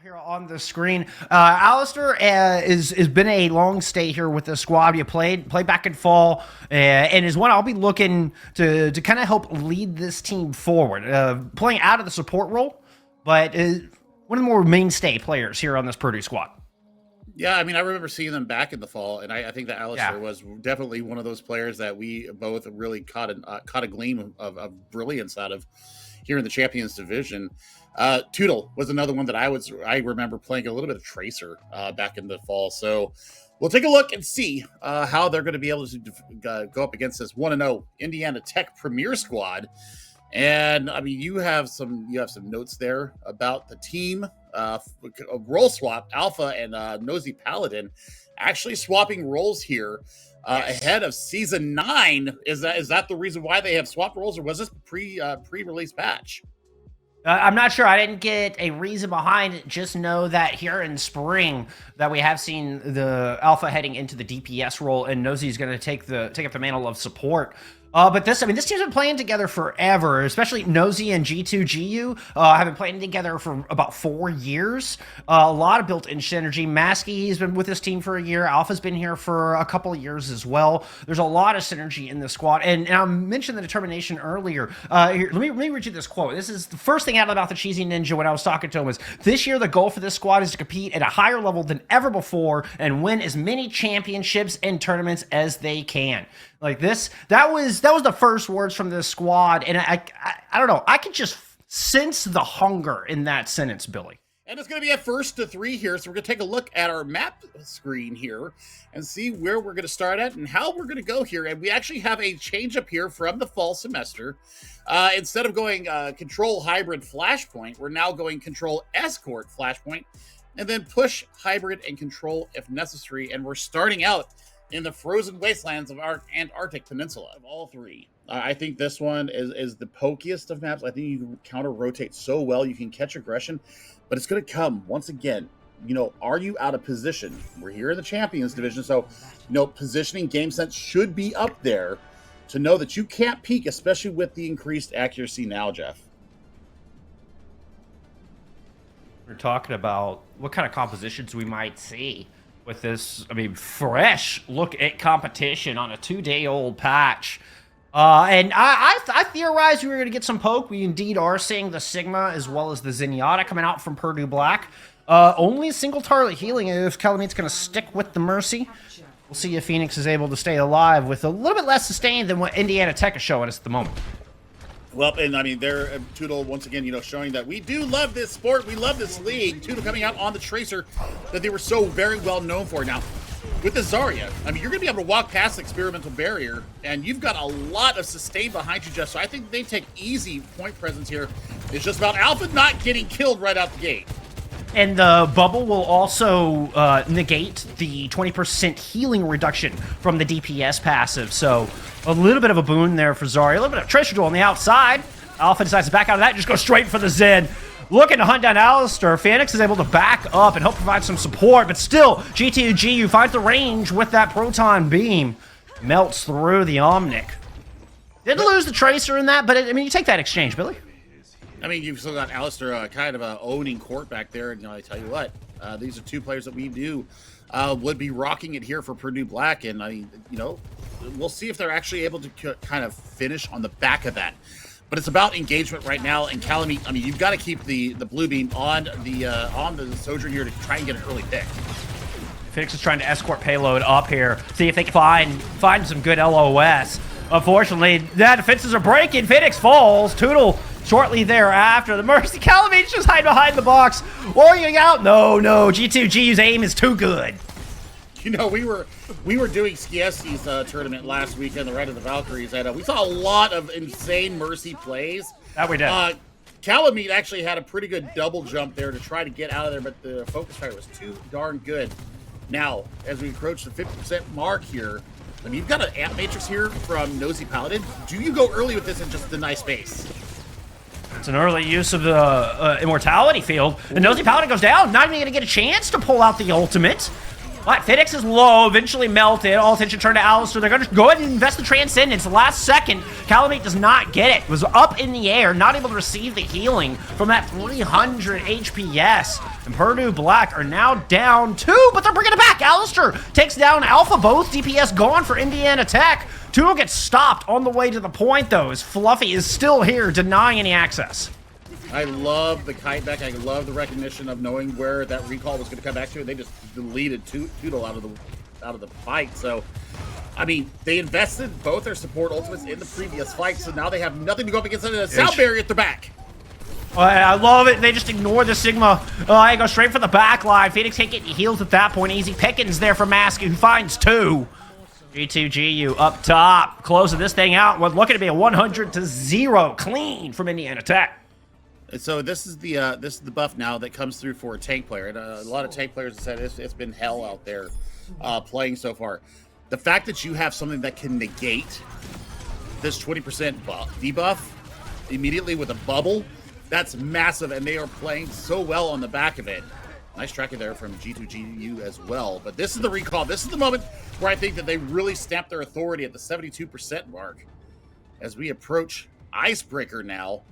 Here on the screen, Alistair has been a long stay here with the squad. You played back in fall, and is one I'll be looking to kind of help lead this team forward. Playing out of the support role, but one of the more mainstay players here on this Purdue squad. Yeah, I mean, I remember seeing them back in the fall, and I think that Alistair was definitely one of those players that we both really caught a gleam of brilliance out of here in the Champions Division. Tootle was another one that I remember playing a little bit of Tracer back in the fall. So we'll take a look and see how they're going to be able to go up against this 1-0 Indiana Tech Premier squad. And I mean, you have some notes there about the team. Role swap, Alpha and Nosy Paladin actually swapping roles here ahead of season 9. Is that the reason why they have swapped roles, or was this pre-release patch? I'm not sure. I didn't get a reason behind it. Just know that here in spring that we have seen the Alpha heading into the DPS role, and Nosy is going to take up the mantle of support. But this team's been playing together forever, especially Nosy and G2GU have been playing together for about 4 years. A lot of built-in synergy. Maskey's been with this team for a year. Alpha's been here for a couple of years as well. There's a lot of synergy in the squad. And I mentioned the determination earlier. Here, let me read you this quote. This is the first thing out about the Cheesy Ninja when I was talking to him was, this year the goal for this squad is to compete at a higher level than ever before and win as many championships and tournaments as they can. Like this, that was the first words from this squad, and I don't know. I could just sense the hunger in that sentence, Billy. And it's going to be at 1st to 3 here, so we're going to take a look at our map screen here and see where we're going to start at and how we're going to go here. And we actually have a change up here from the fall semester. Instead of going control hybrid flashpoint, we're now going control escort flashpoint, and then push hybrid and control if necessary. And we're starting out in the frozen wastelands of our Antarctic Peninsula. Of all 3, I think this one is the pokiest of maps. I think you can counter rotate so well, you can catch aggression, but it's going to come once again. You know, are you out of position? We're here in the Champions Division, so positioning, game sense should be up there to know that you can't peek, especially with the increased accuracy now, Jeff. We're talking about what kind of compositions we might see with this, I mean, fresh look at competition on a 2-day-old patch. And I theorized we were going to get some poke. We indeed are seeing the Sigma as well as the Zenyatta coming out from Purdue Black. Only single target healing if Calamit's going to stick with the Mercy. We'll see if Phoenix is able to stay alive with a little bit less sustained than what Indiana Tech is showing us at the moment. Well, and I mean, they're Tootle once again, showing that we do love this sport. We love this league. Tootle coming out on the Tracer that they were so very well known for. Now, with the Zarya, I mean, you're going to be able to walk past the experimental barrier, and you've got a lot of sustain behind you, Jeff. So I think they take easy point presence here. It's just about Alpha not getting killed right out the gate. And the bubble will also negate the 20% healing reduction from the DPS passive. So a little bit of a boon there for Zarya. A little bit of treasure duel on the outside. Alpha decides to back out of that and just go straight for the Zen. Looking to hunt down Alistair. Phoenix is able to back up and help provide some support. But still, G2GU finds the range with that proton beam. Melts through the Omnic. Did lose the Tracer in that, but I mean, you take that exchange, Billy. I mean, you've still got Alistair kind of owning court back there. And I tell you what, these are 2 players that we do would be rocking it here for Purdue Black. And I mean, we'll see if they're actually able to kind of finish on the back of that. But it's about engagement right now. And Calamite, I mean, you've got to keep the blue beam on the Sojourn here to try and get an early pick. Phoenix is trying to escort payload up here, see if they can find some good LOS. Unfortunately, the defenses are breaking. Phoenix falls. Tootle shortly thereafter. The Mercy Calamite's just hiding behind the box. Warring out. No. G2G's aim is too good. We were doing Skieski's tournament last weekend, the Rite of the Valkyries, and we saw a lot of insane Mercy plays. That we did. Calamite actually had a pretty good double jump there to try to get out of there, but the focus fire was too darn good. Now, as we approach the 50% mark here, I mean, you've got an amp matrix here from Nosy Paladin. Do you go early with this and just deny space? It's an early use of the Immortality field. And Nosy Paladin goes down. Not even going to get a chance to pull out the ultimate. But Phoenix is low, eventually melted. All attention turned to Alistair. They're going to go ahead and invest the Transcendence. Last second, Calamite does not get it. Was up in the air, not able to receive the healing from that 300 HPS. And Purdue Black are now down 2, but they're bringing it back. Alistair takes down Alpha. Both DPS gone for Indiana Tech. Tudo gets stopped on the way to the point, though, as Fluffy is still here, denying any access. I love the kite back. I love the recognition of knowing where that recall was going to come back to. They just deleted Toodle out of the fight. So, I mean, they invested both their support ultimates in the previous fight, so now they have nothing to go up against other than a sound barrier at the back. I love it. They just ignore the Sigma. I go straight for the back line. Phoenix can't get any heals at that point. Easy pickings there for Maskey, who finds 2. G2GU up top, closing this thing out. We're looking to be a 100-0 clean from Indiana Tech. And so this is the buff now that comes through for a tank player. And a lot of tank players have said it's been hell out there playing so far. The fact that you have something that can negate this 20% debuff immediately with a bubble, that's massive, and they are playing so well on the back of it. Nice tracking there from G2GU as well. But this is the recall. This is the moment where I think that they really stamp their authority at the 72% mark. As we approach Icebreaker now.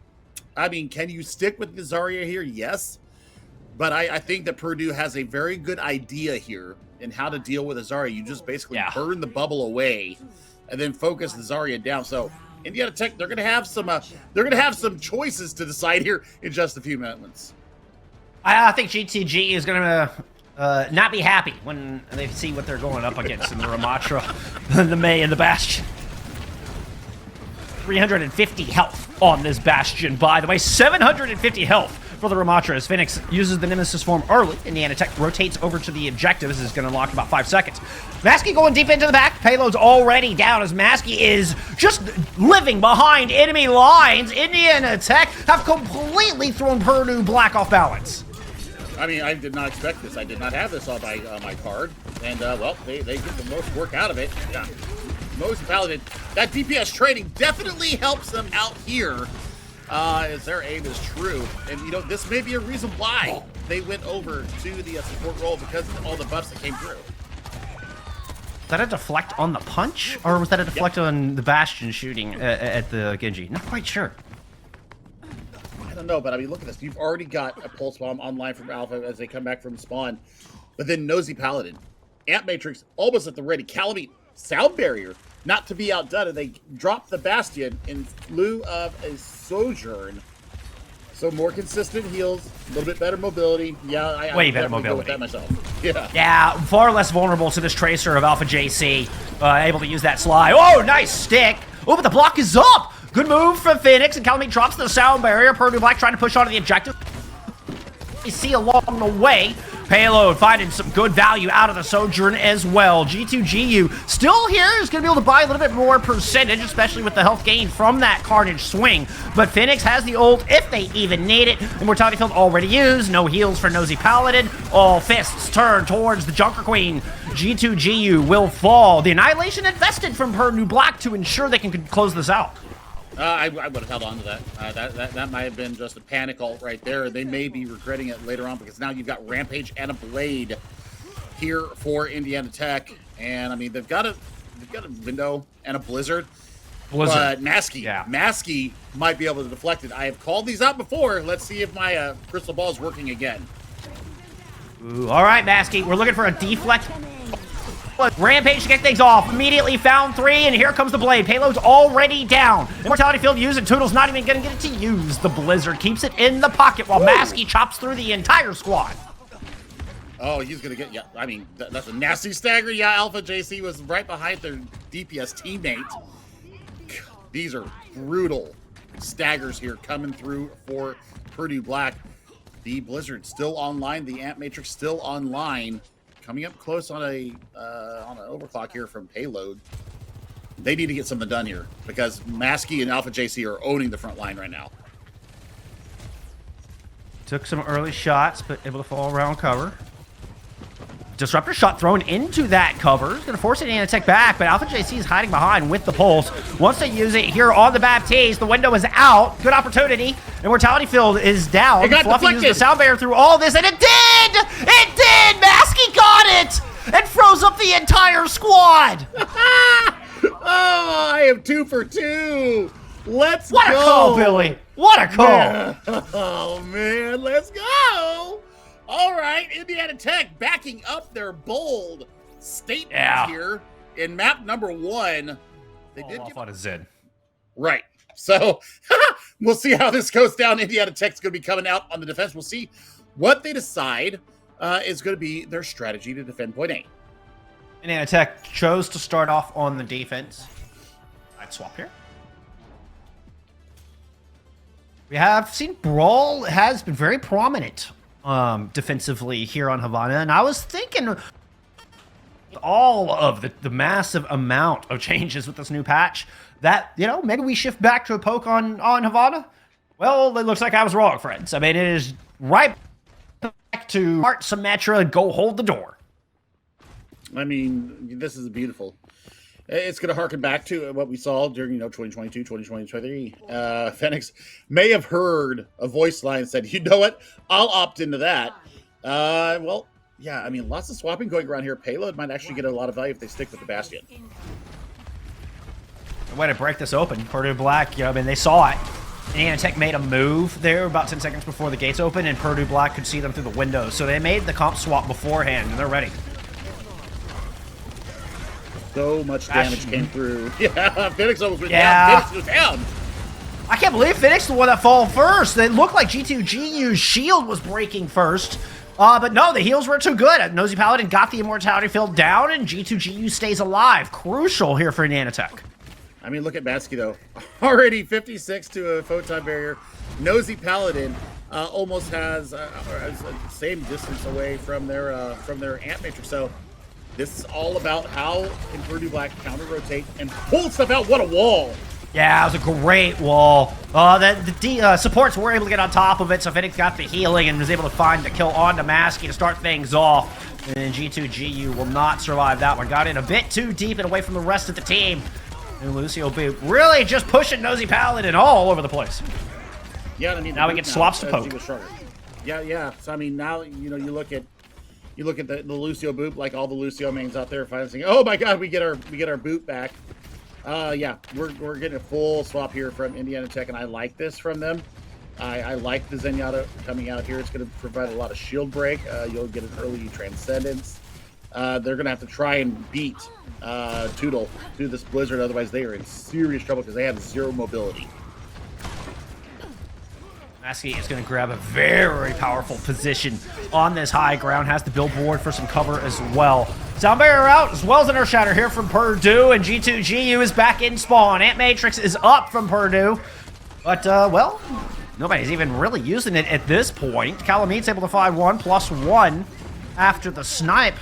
I mean, can you stick with the Zarya here? Yes. But I think that Purdue has a very good idea here in how to deal with a Zarya. You just basically burn the bubble away and then focus the Zarya down. So Indiana Tech, they're gonna have some choices to decide here in just a few moments. I think GTG is gonna not be happy when they see what they're going up against in the Ramatra, the May, and the Bastion. 350 health on this Bastion, by the way. 750 health for the Ramatra as Phoenix uses the Nemesis form early. Indiana Tech rotates over to the objective. This is going to lock about 5 seconds. Maskey going deep into the back. Payload's already down as Maskey is just living behind enemy lines. Indiana Tech have completely thrown Purdue Black off balance. I mean, I did not expect this. I did not have this on my card. And, well, they get the most work out of it. Yeah. Most Paladin. That DPS trading definitely helps them out here as their aim is true. And, you know, this may be a reason why they went over to the support role because of all the buffs that came through. Was that a deflect on the punch? Or was that a deflect on the Bastion shooting at the Genji? Not quite sure. I don't know, but I mean, look at this. You've already got a Pulse Bomb online from Alpha as they come back from spawn. But then Nosy Paladin. Amp Matrix almost at the ready. Calamite, Sound Barrier. Not to be outdone, and they drop the Bastion in lieu of a Sojourn. So more consistent heals, a little bit better mobility. Yeah, way better mobility. Go with that myself. Yeah, far less vulnerable to this Tracer of Alpha JC. Able to use that slide. Oh, nice stick. Oh, but the block is up. Good move from Phoenix, and Calamite drops the Sound Barrier. Purdue Black trying to push onto the objective. You see along the way, Payload finding some good value out of the Sojourn as well. G2GU still here is going to be able to buy a little bit more percentage, especially with the health gain from that Carnage swing. But Phoenix has the ult if they even need it. The Mortality Field already used. No heals for Nosy Paladin. All fists turn towards the Junker Queen. G2GU will fall. The Annihilation invested from Purdue Black to ensure they can close this out. I would have held on to that. That might have been just a panic ult right there. They may be regretting it later on because now you've got Rampage and a Blade here for Indiana Tech, and I mean they've got a window and a Blizzard. But Maskey might be able to deflect it. I have called these out before. Let's see if my crystal ball is working again. Ooh, all right, Maskey, we're looking for a deflect. Rampage to get things off. Immediately found 3, and here comes the Blade. Payload's already down. Immortality Field used, and Toodle's not even going to get it to use. The Blizzard keeps it in the pocket while Maskey chops through the entire squad. Oh, he's going to get, I mean, that's a nasty stagger. Yeah, Alpha JC was right behind their DPS teammate. These are brutal staggers here coming through for Purdue Black. The Blizzard still online. The Amp Matrix still online. Coming up close on an overclock here from Payload. They need to get something done here because Maskey and Alpha JC are owning the front line right now. Took some early shots, but able to fall around cover. Disruptor shot thrown into that cover. It's going to force Indiana Tech back, but Alpha JC is hiding behind with the pulse. Once they use it here on the Baptiste, the window is out. Good opportunity. And Mortality Field is down. It got Fluffy deflected. used the Sound Barrier through all this, and it did! It did! Maskey got it! And throws up the entire squad. Oh, I am 2 for 2. Let's What go. a call, Billy. What a call. Man. Oh, man. Let's go. All right. Indiana Tech backing up their bold statement here in map number 1. They did off on a Zed. Right. So we'll see how this goes down. Indiana Tech's going to be coming out on the defense. We'll see what they decide is going to be their strategy to defend point A. Indiana Tech chose to start off on the defense. I'd swap here. We have seen Brawl has been very prominent defensively here on Havana, and I was thinking all of the massive amount of changes with this new patch that, you know, maybe we shift back to a poke on Havana. Well, it looks like I was wrong, friends. I mean, it is right back to Art Symmetra and go hold the door. I mean, this is beautiful. It's going to harken back to what we saw during, 2022, 2023. Phoenix may have heard a voice line that said, you know what, I'll opt into that. Well, yeah, I mean, lots of swapping going around here. Payload might actually get a lot of value if they stick with the Bastion. The way to break this open, Purdue Black, I mean, they saw it. Indiana Tech made a move there about 10 seconds before the gates open, and Purdue Black could see them through the window. So they made the comp swap beforehand, and they're ready. So much damage came through. Yeah, Phoenix almost went down. Phoenix goes down. I can't believe Phoenix the one that fall first. It looked like G2GU's shield was breaking first. But no, the heals were too good. Nosy Paladin got the Immortality field down, and G2GU stays alive. Crucial here for Indiana Tech. I mean, look at Batsky, though. Already 56 to a photon barrier. Nosy Paladin almost has the same distance away from their Ant Matrix. So this is all about how can Purdue Black counter-rotate and pull stuff out. What a wall. Yeah, it was a great wall. The supports were able to get on top of it, so Phoenix got the healing and was able to find the kill onto Masky to start things off. And then G2GU will not survive that one. Got in a bit too deep and away from the rest of the team. And Lucio Boop really just pushing Nosy Paladin all over the place. Yeah, I mean, now we get swaps to poke. Yeah. So I mean, now you look at the Lucio Boop, like all the Lucio mains out there, finally saying, "Oh my God, we get our boot back." Yeah, we're getting a full swap here from Indiana Tech, and I like this from them. I like the Zenyatta coming out here. It's going to provide a lot of shield break. You'll get an early Transcendence. They're going to have to try and beat Tootle through this blizzard, otherwise they are in serious trouble because they have 0 mobility. Masky is going to grab a very powerful position on this high ground, has the billboard for some cover as well. Sound barrier out, as well as an Earth Shatter here from Purdue, and G2GU is back in spawn. Ant Matrix is up from Purdue, but, well, nobody's even really using it at this point. Calamit's able to find 1+1 after the snipe.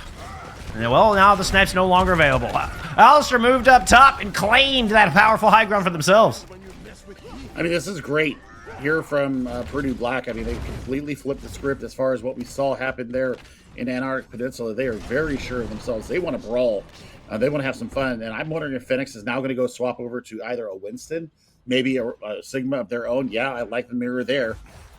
And, well, now the snipe's no longer available. Alistair moved up top and claimed that powerful high ground for themselves. I mean, this is great here from Purdue Black. I mean, they completely flipped the script as far as what we saw happen there in Antarctic Peninsula. They are very sure of themselves. They want to brawl. They want to have some fun. And I'm wondering if Phoenix is now going to go swap over to either a Winston, maybe a Sigma of their own. Yeah, I like the mirror there.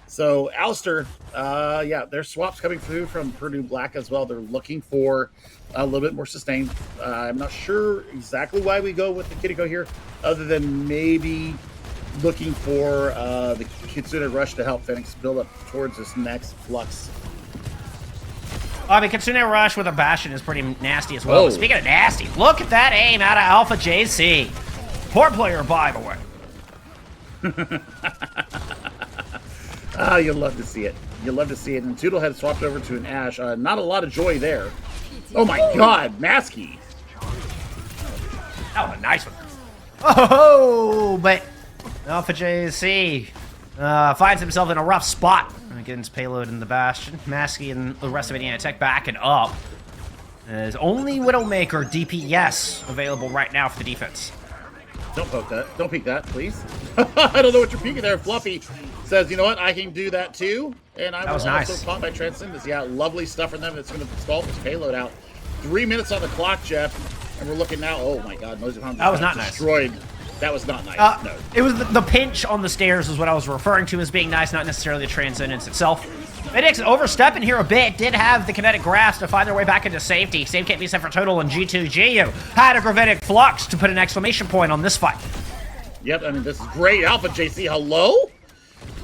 So, Alistair, yeah, there's swaps coming through from Purdue Black as well. They're looking for a little bit more sustain. I'm not sure exactly why we go with the Kiriko here, other than maybe looking for the Kitsune Rush to help Phoenix build up towards this next flux. I mean, Kitsune Rush with a Bastion is pretty nasty as well. Speaking of nasty, look at that aim out of Alpha JC. Poor player, by the way. You'll love to see it. You'll love to see it. And Tootle had swapped over to an Ash. Not a lot of joy there. Oh my God, Masky. That was a nice one. Oh, but Alpha JC finds himself in a rough spot against Payload and the Bastion. Masky and the rest of Indiana Tech backing up. There's only Widowmaker DPS available right now for the defense. Don't poke that. Don't peek that, please. I don't know what you're peeking there. Fluffy says, you know what? I can do that too. And I will also pop my Transcendence. Yeah, lovely stuff from them. It's going to stall this payload out. 3 minutes on the clock, Jeff. And we're looking now. Oh my God. That was not destroyed. Nice. That was not nice. No. It was the pinch on the stairs is what I was referring to as being nice, not necessarily the Transcendence itself. Phoenix overstepping here a bit. Did have the kinetic grasp to find their way back into safety. Same can't be said for Total and G2GU. Had a gravitic flux to put an exclamation point on this fight. Yep, I mean, this is great. Alpha JC, hello?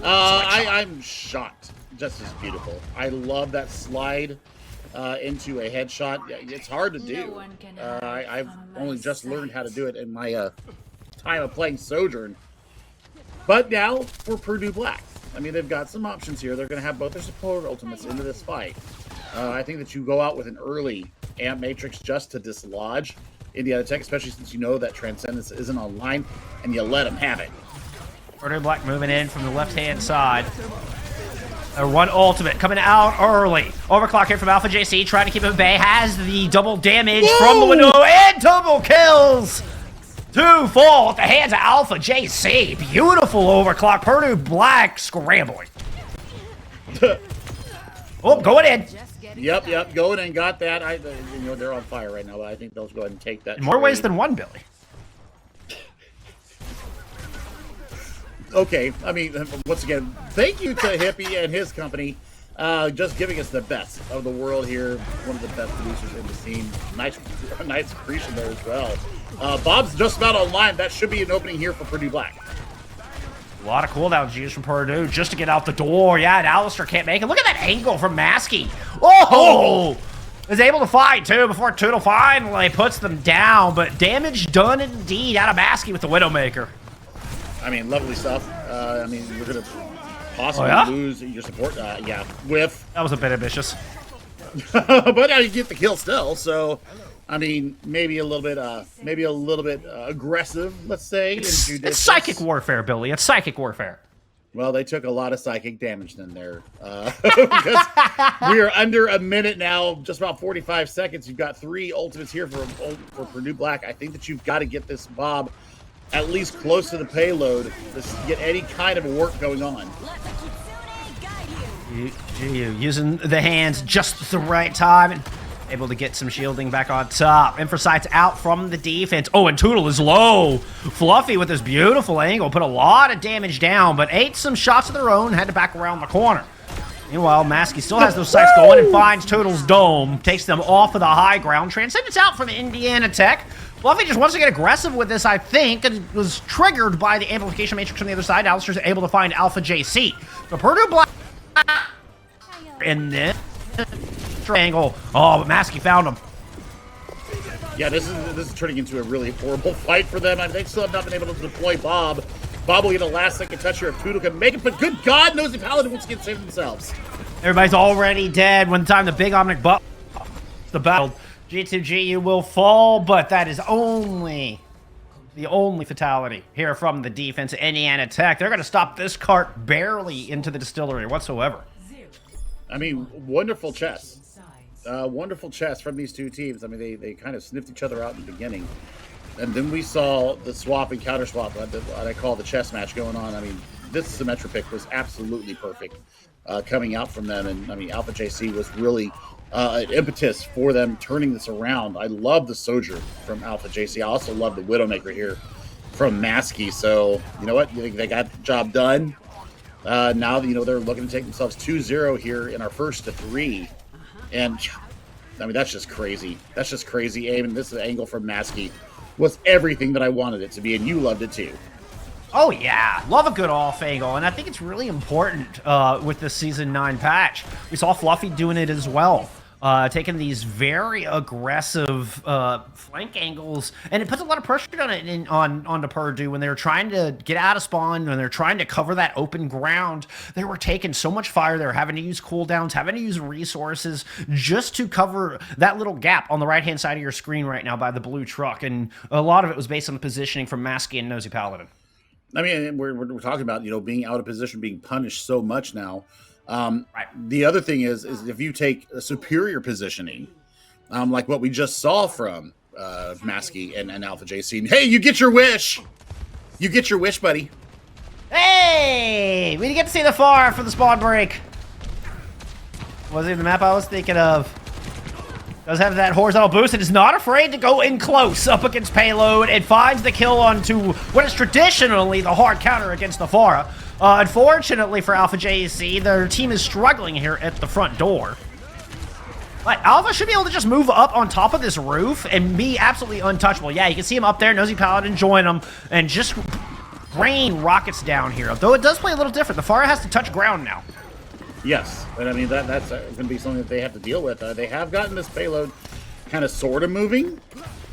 I'm shocked. Just as beautiful. I love that slide into a headshot. It's hard to do. I've only just learned how to do it in my time of playing Sojourn. But now for Purdue Black. I mean, they've got some options here. They're going to have both their support ultimates into this fight. I think that you go out with an early Amp Matrix just to dislodge Indiana Tech, especially since you know that Transcendence isn't online, and you let them have it. Purdue Black moving in from the left-hand side. One ultimate coming out early. Overclock here from Alpha JC, trying to keep him at bay. Has the double damage from the window and double kills. 2 fall at the hands of Alpha JC. Beautiful overclock. Purdue Black scrambling. Oh, going in. Yep, going in, got that. You know, they're on fire right now, but I think they'll go ahead and take that. In more ways than one, Billy. Okay, I mean, once again, thank you to Hippie and his company, just giving us the best of the world here. One of the best producers in the scene. Nice accretion there as well. Bob's just about online. That should be an opening here for Purdue Black. A lot of cooldowns used from Purdue just to get out the door. Yeah, and Alistair can't make it. Look at that angle from Maskey. Oh! Is able to fight, too, before Toodle finally puts them down. But damage done indeed out of Maskey with the Widowmaker. I mean, lovely stuff. I mean, you're going to possibly lose your support. Yeah, whiff. That was a bit ambitious. But now you get the kill still, so... I mean, maybe a little bit aggressive, let's say. It's psychic warfare, Billy. It's psychic warfare. Well, they took a lot of psychic damage then there. Because we are under a minute now, just about 45 seconds. You've got 3 ultimates here for Purdue Black. I think that you've got to get this Bob at least close to the payload to get any kind of work going on. Using the hands just the right time and able to get some shielding back on top. Infrasight's out from the defense. Oh, and Toodle is low. Fluffy with this beautiful angle. Put a lot of damage down, but ate some shots of their own. Had to back around the corner. Meanwhile, Maskey still has those sights going and finds Toodle's dome. Takes them off of the high ground. Transcendence out from Indiana Tech. Fluffy just wants to get aggressive with this, I think, and was triggered by the amplification matrix on the other side. Alistair's able to find Alpha JC. So Purdue Black in this angle. Oh, but Maskey found him. Yeah, this is turning into a really horrible fight for them. I mean, they still have not been able to deploy Bob. Bob will get a last-second touch here if Toodle can make it, but good God, Nosy Paladin wants to get saved themselves. Everybody's already dead. When the time the big Omnic butt the battle, G2GU will fall, but that is only the only fatality here from the defense of Indiana Tech. They're going to stop this cart barely into the distillery whatsoever. I mean, wonderful chess. Wonderful chess from these two teams. I mean, they kind of sniffed each other out in the beginning. And then we saw the swap and counter swap, what I call the chess match going on. I mean, this Symmetra pick was absolutely perfect coming out from them. And, I mean, Alpha JC was really an impetus for them turning this around. I love the Sojourn from Alpha JC. I also love the Widowmaker here from Maskey. So, you know what? They got the job done. Now, you know, they're looking to take themselves 2-0 here in our first to 3. And, I mean, that's just crazy. That's just crazy. Aim, and this angle from Maskey was everything that I wanted it to be, and you loved it too. Oh, yeah. Love a good off angle, and I think it's really important with the Season 9 patch. We saw Fluffy doing it as well. Taking these very aggressive flank angles, and it puts a lot of pressure onto Purdue when they're trying to get out of spawn, when they're trying to cover that open ground. They were taking so much fire. They were having to use cooldowns, having to use resources just to cover that little gap on the right-hand side of your screen right now by the blue truck, and a lot of it was based on the positioning from Maskey and Nosy Paladin. I mean, we're talking about, you know, being out of position, being punished so much now. Right. The other thing is if you take a superior positioning, like what we just saw from Maskey and Alpha JC, hey, you get your wish. You get your wish, buddy. Hey, we didn't get to see the far for the spawn break. Wasn't even the map I was thinking of. Does have that horizontal boost and is not afraid to go in close up against payload. It finds the kill onto what is traditionally the hard counter against the Pharah. Unfortunately for Alpha JEC, their team is struggling here at the front door. But Alpha should be able to just move up on top of this roof and be absolutely untouchable. Yeah, you can see him up there, Nosy Paladin join him, and just rain rockets down here. Though it does play a little different. The Pharah has to touch ground now. Yes, and I mean, that's going to be something that they have to deal with. They have gotten this payload kind of sort of moving.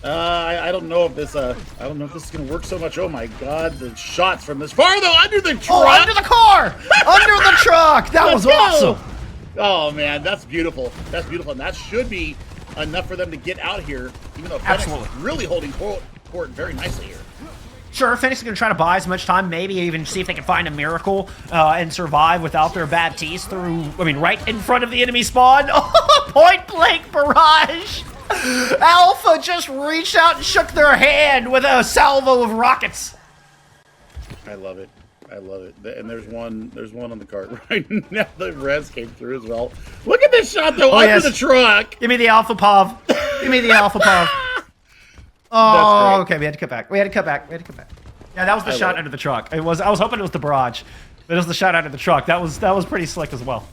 I don't know if this is going to work so much. Oh my God, the shots from this far though, under the truck. Oh, under the car! Under the truck! That was awesome! Oh man, that's beautiful. That's beautiful, and that should be enough for them to get out here, even though Fenix is really holding court very nicely here. Sure, Phoenix is going to try to buy as much time, maybe even see if they can find a miracle and survive without their Baptiste through, right in front of the enemy spawn. Point blank barrage! Alpha just reached out and shook their hand with a salvo of rockets. I love it. I love it. And there's one on the cart right now. The res came through as well. Look at this shot though, under the truck. Give me the Alpha Pov. Give me the Alpha Pov. Oh, okay. We had to cut back. Yeah, that was the shot under the truck. I was hoping it was the barrage, but it was the shot under the truck. That was pretty slick as well.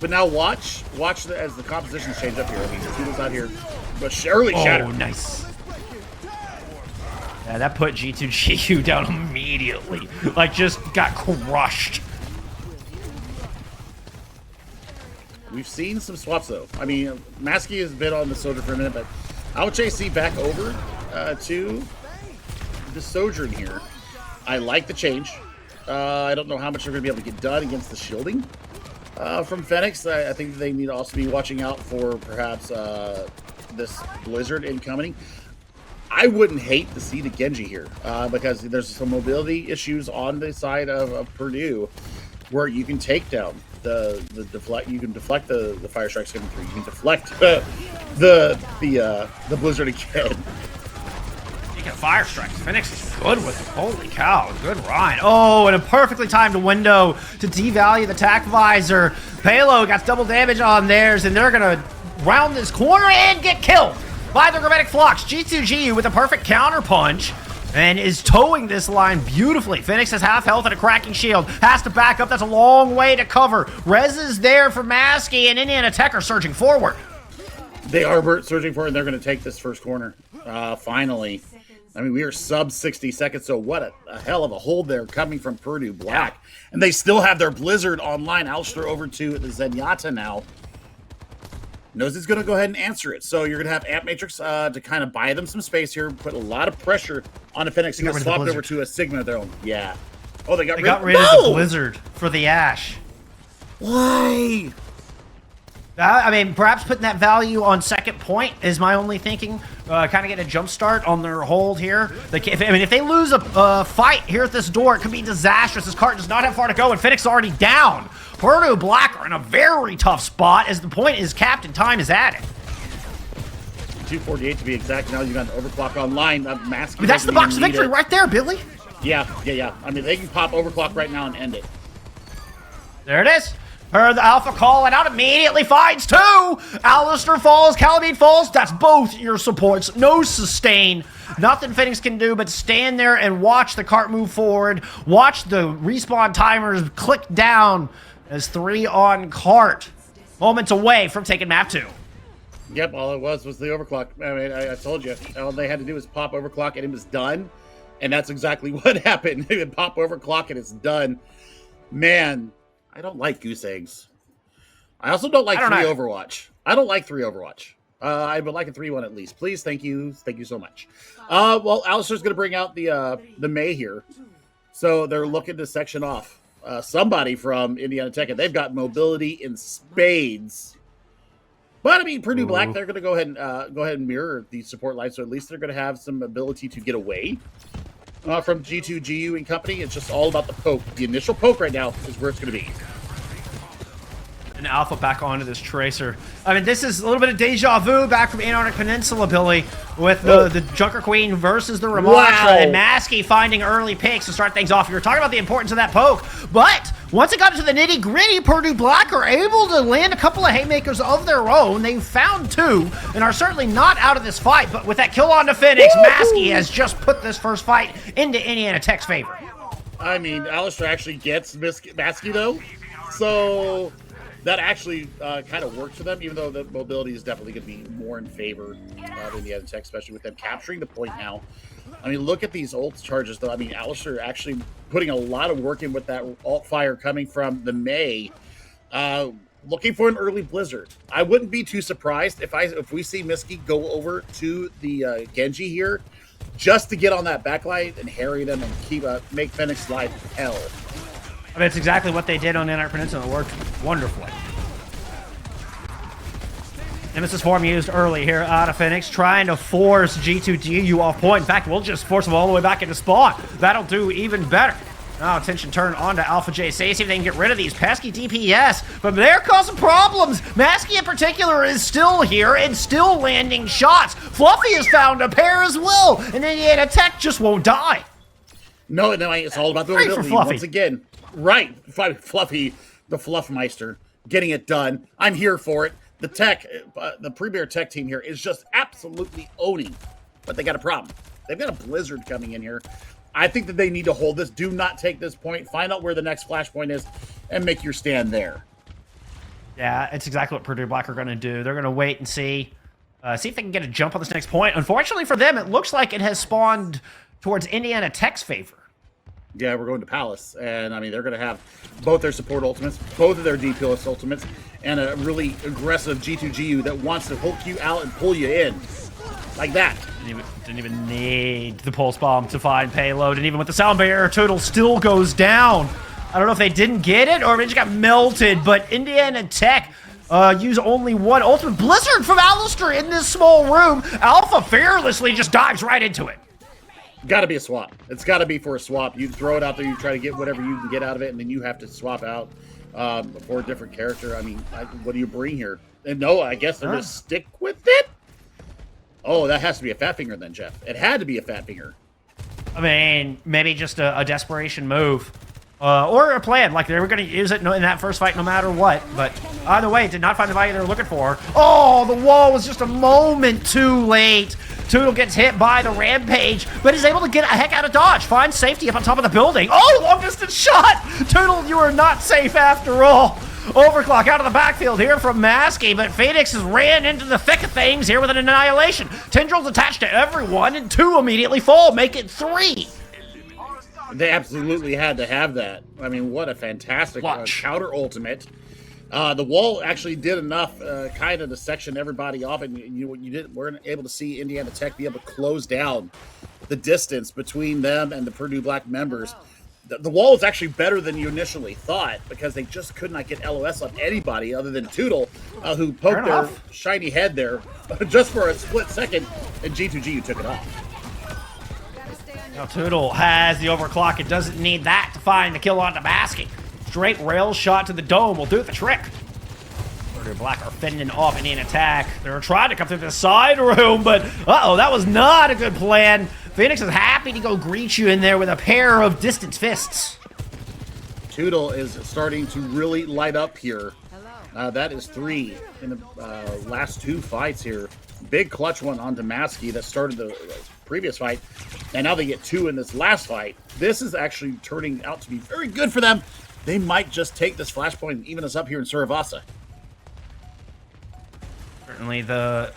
But now watch as the compositions change up here. I mean, Tito's out here, but early shatter. Oh, nice. Yeah, that put G2GU down immediately. Like, just got crushed. We've seen some swaps though. I mean, Maskey has been on the Soldier for a minute, but I'll JC back over to the Sojourn here. I like the change. I don't know how much they're going to be able to get done against the shielding from Phoenix. I think they need to also be watching out for perhaps this Blizzard incoming. I wouldn't hate to see the Genji here because there's some mobility issues on the side of Purdue where you can take down the deflect. You can deflect the fire strikes coming through. You can deflect the Blizzard again. Speaking of fire strikes, Phoenix is good with it. Holy cow, good Ryan. Oh, and a perfectly timed window to devalue the tack visor. Payload got double damage on theirs, and they're gonna round this corner and get killed by the Chromatic Flux. G2GU with a perfect counter punch and is towing this line beautifully. Phoenix has half health and a cracking shield. Has to back up. That's a long way to cover. Rez is there for Maskey, and Indiana Tech are surging forward. They are surging forward, and they're going to take this first corner. Finally. I mean, we are sub 60 seconds, so what a hell of a hold there coming from Purdue Black. And they still have their Blizzard online. Alster over to the Zenyatta now. Knows it's going to go ahead and answer it. So you're going to have Amp Matrix to kind of buy them some space here, put a lot of pressure on the Phoenix. They're going to swap over to a Sigma of their own. Yeah. Oh, they got rid of the Blizzard for the Ash. Why? I mean, perhaps putting that value on second point is my only thinking. Kind of get a jump start on their hold here. If they lose a fight here at this door, it could be disastrous. This cart does not have far to go, and Phoenix is already down. Purdue Black are in a very tough spot as the point is capped and time is added. 2:48 to be exact. Now you got an overclock online. That's the box of victory right there, Billy. Yeah. I mean, they can pop overclock right now and end it. There it is. Heard the Alpha call it out, immediately finds two. Alistair falls, Calamine falls. That's both your supports. No sustain. Nothing Phoenix can do but stand there and watch the cart move forward. Watch the respawn timers click down as 3 on cart. Moments away from taking map 2. Yep, all it was the overclock. I mean, I told you. All they had to do was pop overclock and it was done. And that's exactly what happened. They would pop overclock and it's done. Man, I don't like goose eggs. I also don't like 3 Overwatch. I don't like 3 Overwatch. I would like a 3-1 at least. Please, thank you so much. Well, Alistair's going to bring out the May here. So they're looking to section off somebody from Indiana Tech, and they've got mobility in spades. But I mean, Purdue Black, they're going to go ahead and mirror the support line, so at least they're going to have some ability to get away from G2GU and company. It's just all about the poke. The initial poke right now is where it's going to be. An Alpha back onto this Tracer. I mean, this is a little bit of deja vu back from Antarctic Peninsula, Billy, with the Junker Queen versus the Ramontra, and Maskey finding early picks to start things off. You were talking about the importance of that poke, but once it got into the nitty-gritty, Purdue Black are able to land a couple of haymakers of their own. They've found 2 and are certainly not out of this fight, but with that kill on to Phoenix, Maskey has just put this first fight into Indiana Tech's favor. I mean, Alistair actually gets Masky though, so that actually kind of works for them, even though the mobility is definitely going to be more in favor of Indiana Tech, especially with them capturing the point now. I mean, look at these ult charges, though. I mean, Alistair actually putting a lot of work in with that alt fire coming from the May, looking for an early blizzard. I wouldn't be too surprised if we see Misky go over to the Genji here, just to get on that backlight and harry them and keep make Phoenix life hell. I mean, it's exactly what they did on Anarch Peninsula. It worked wonderfully. Nemesis form used early here out of Phoenix, trying to force G2GU off point. In fact, we'll just force them all the way back into spawn. That'll do even better. Now attention turned on to Alpha JC, see if they can get rid of these pesky DPS, but they're causing problems. Masky in particular is still here and still landing shots. Fluffy has found a pair as well, and Indiana Tech just won't die. No, it's all about the ability once again. Right, Fluffy, the Fluffmeister, getting it done. I'm here for it. The Tech, the Premier Tech team here is just absolutely owning, but they got a problem. They've got a blizzard coming in here. I think that they need to hold this. Do not take this point. Find out where the next flashpoint is and make your stand there. Yeah, it's exactly what Purdue Black are going to do. They're going to wait and see if they can get a jump on this next point. Unfortunately for them, it looks like it has spawned towards Indiana Tech's favor. Yeah, we're going to Palace, and I mean, they're going to have both their support ultimates, both of their DPS ultimates, and a really aggressive G2GU that wants to hook you out and pull you in. Like that. Didn't even need the pulse bomb to find payload, and even with the sound barrier, Total still goes down. I don't know if they didn't get it or if it just got melted, but Indiana Tech use only one ultimate blizzard from Alistair in this small room. Alpha fearlessly just dives right into it. Got to be a swap. It's got to be for a swap. You throw it out there, you try to get whatever you can get out of it, and then you have to swap out for a different character. I mean, what do you bring here? And no, I guess they're going to stick with it? Oh, that has to be a fat finger then, Jeff. It had to be a fat finger. I mean, maybe just a desperation move. Or a plan, like they were going to use it in that first fight no matter what. But either way, did not find the value they were looking for. Oh, the wall was just a moment too late. Toodle gets hit by the Rampage, but is able to get a heck out of dodge. Finds safety up on top of the building. Oh, long distance shot! Toodle, you are not safe after all. Overclock out of the backfield here from Masky, but Phoenix has ran into the thick of things here with an annihilation. Tendrils attached to everyone, and 2 immediately fall, make it 3. They absolutely had to have that. I mean, what a fantastic counter ultimate. The wall actually did enough kind of to section everybody off, and weren't able to see Indiana Tech be able to close down the distance between them and the Purdue Black members. The wall is actually better than you initially thought because they just could not get LOS on anybody other than Toodle, who poked their shiny head there just for a split second, and G2GU took it off. Now Toodle has the overclock. It doesn't need that to find the kill on Masky. Straight rail shot to the dome will do the trick. Purdue Black are fending off Indiana Tech. They're trying to come through the side room, but uh-oh, that was not a good plan. Phoenix is happy to go greet you in there with a pair of distance fists. Toodle is starting to really light up here. That is 3 in the last 2 fights here. Big clutch one on Masky that started the previous fight, and now they get 2 in this last fight. This is actually turning out to be very good for them. They might just take this flashpoint and even us up here in Suravasa. Certainly the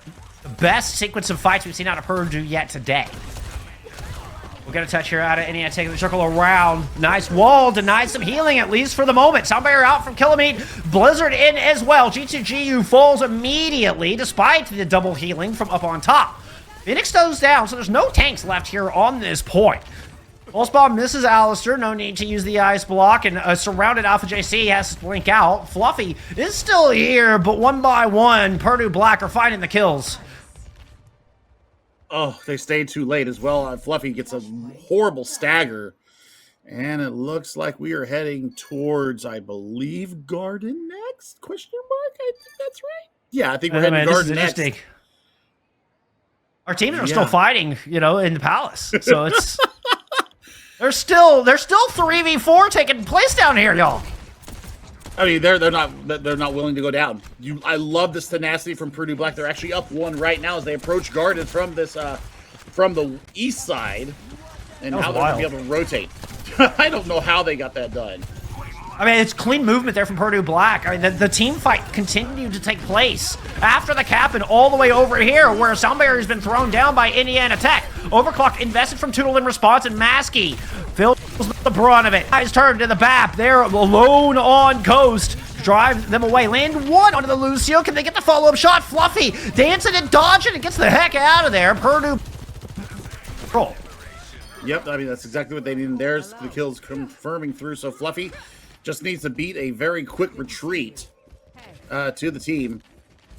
best sequence of fights we've seen out of Purdue yet today. We'll get a touch here out of Indiana, taking the circle around. Nice wall, denies some healing, at least for the moment. Sound barrier out from Killamite. Blizzard in as well. G2GU falls immediately, despite the double healing from up on top. Phoenix goes down, so there's no tanks left here on this point. Pulse Bomb misses Alistair. No need to use the ice block, and a surrounded Alpha JC has to blink out. Fluffy is still here, but one by one, Purdue Black are finding the kills. Oh, they stayed too late as well. Fluffy gets a horrible stagger. And it looks like we are heading towards, I believe, Garden next? Question mark? I think that's right. Yeah, I think we're heading Garden next. Our teams are still fighting, in the Palace. So it's there's still 3v4 taking place down here, y'all. I mean, they're not willing to go down. I love this tenacity from Purdue Black. They're actually up 1 right now as they approach Garden from this from the east side, and now they're gonna be able to rotate. I don't know how they got that done. I mean, it's clean movement there from Purdue Black. I mean, the team fight continued to take place after the cap and all the way over here where Sound Barrier's been thrown down by Indiana Tech. Overclock invested from Toodle in response, and Maskey feels the brunt of it. Eyes turned to the BAP. They're alone on coast. Drive them away. Land one onto the Lucio. Can they get the follow-up shot? Fluffy dancing and dodging and gets the heck out of there. Purdue roll. Yep, I mean, that's exactly what they need. There's the kills confirming through. So Fluffy just needs to beat a very quick retreat to the team.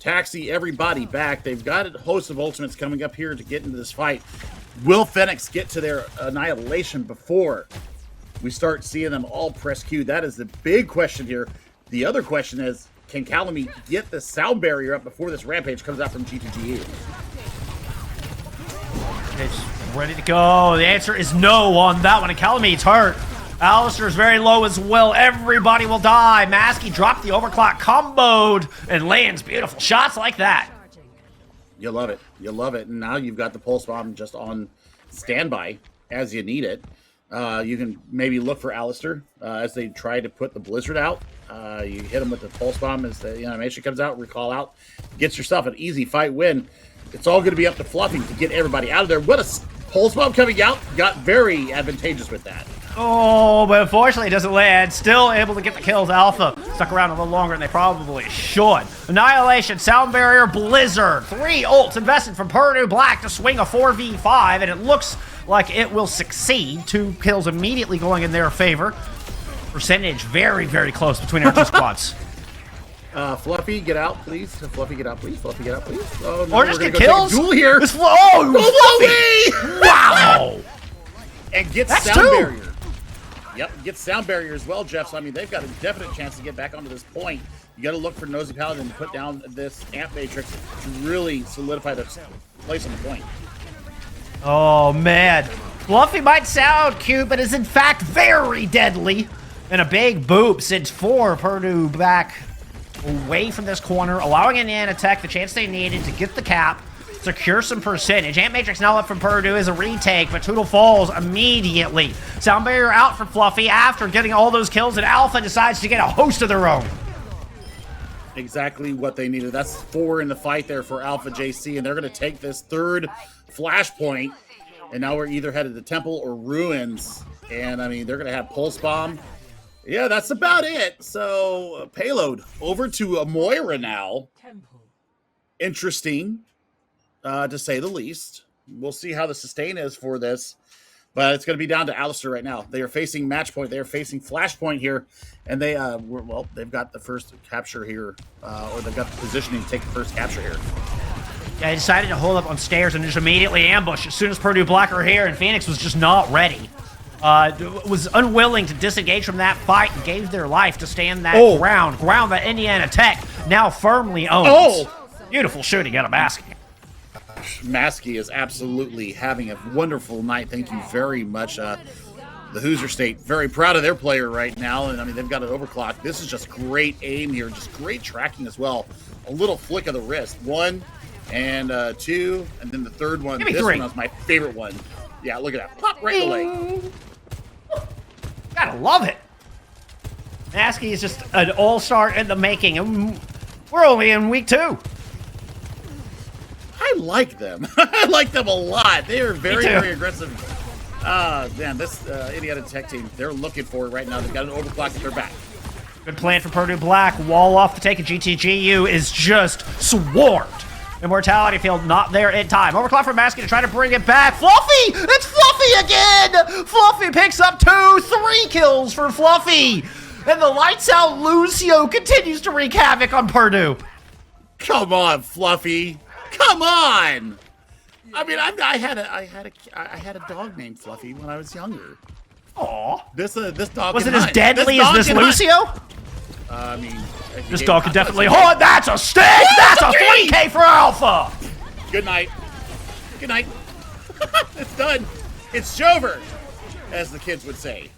Taxi everybody back. They've got a host of ultimates coming up here to get into this fight. Will Fenix get to their annihilation before we start seeing them all press Q? That is the big question here. The other question is, can Calamity get the sound barrier up before this rampage comes out from G2GU? It's ready to go. The answer is no on that one, and Calamit's hurt. Alistair's very low as well. Everybody will die. Maskey dropped the overclock, comboed, and lands beautiful shots like that. You love it. You love it. And now you've got the pulse bomb just on standby as you need it. You can maybe look for Alistair as they try to put the blizzard out. You hit him with the pulse bomb as the animation comes out, recall out. Gets yourself an easy fight win. It's all going to be up to Fluffy to get everybody out of there. What a pulse bomb coming out. Got very advantageous with that. Oh, but unfortunately it doesn't land. Still able to get the kills. Alpha stuck around a little longer than they probably should. Annihilation, Sound Barrier, Blizzard. 3 ults invested from Purdue Black to swing a 4v5, and it looks like it will succeed. 2 kills immediately going in their favor. Percentage very, very close between our two squads. Fluffy, get out, please. Fluffy, get out, please. Fluffy, get out, please. Oh, no, or just get kills. Duel here. Oh, Fluffy! Wow! And get That's sound 2. barrier. Yep, get sound barrier as well, Jeff. So, I mean, they've got a definite chance to get back onto this point. You got to look for Nosy Paladin to put down this amp matrix to really solidify the place on the point. Oh, man. Fluffy might sound cute, but is in fact very deadly. And a big boop sends 4 Purdue back away from this corner, allowing Indiana Tech the chance they needed to get the cap, secure some percentage. Amp Matrix now up from Purdue is a retake, but Toodle falls immediately. Sound Barrier out for Fluffy after getting all those kills, and Alpha decides to get a host of their own. Exactly what they needed. That's 4 in the fight there for Alpha JC, and they're going to take this 3rd flashpoint, and now we're either headed to Temple or Ruins, and I mean, they're going to have Pulse Bomb. Yeah, that's about it. So, payload over to Moira now. Interesting, to say the least. We'll see how the sustain is for this, but it's going to be down to Alistair right now. They are facing match point. They are facing flashpoint here, and they they've got the first capture here, or they've got the positioning to take the first capture here. Yeah, they decided to hold up on stairs and just immediately ambush as soon as Purdue Black are here, and Phoenix was just not ready. Was unwilling to disengage from that fight and gave their life to stand that ground that Indiana Tech now firmly owns. Beautiful shooting out of Maskey. Maskey is absolutely having a wonderful night. Thank you very much. The Hoosier State, very proud of their player right now. And I mean, they've got an overclock. This is just great aim here. Just great tracking as well. A little flick of the wrist. 1 and 2. And then the 3rd one. Give me this 3. one was my favorite one. Yeah, look at that. Pop right in the leg. Gotta love it. Maskey is just an all-star in the making. And we're only in week 2. I like them. I like them a lot. They are very, very aggressive. Man, this Indiana Tech team, they're looking for it right now. They've got an overclock at their back. Good plan for Purdue Black. Wall off to take a GTGU is just swarmed. Immortality field not there in time. Overclock from Maskey to try to bring it back. Fluffy! It's Fluffy again! Fluffy picks up 2, 3 kills for Fluffy. And the lights out Lucio continues to wreak havoc on Purdue. Come on, Fluffy. Come on. I mean, I had a dog named Fluffy when I was younger. Aw. This dog was it as deadly as this Lucio? I mean, this dog could definitely hold. That's a stick. That's a 3K for Alpha. Good night. Good night. It's done. It's Jover, as the kids would say.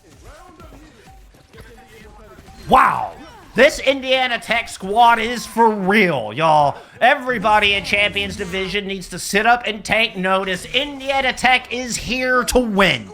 Wow. This Indiana Tech squad is for real, y'all. Everybody in Champions Division needs to sit up and take notice. Indiana Tech is here to win.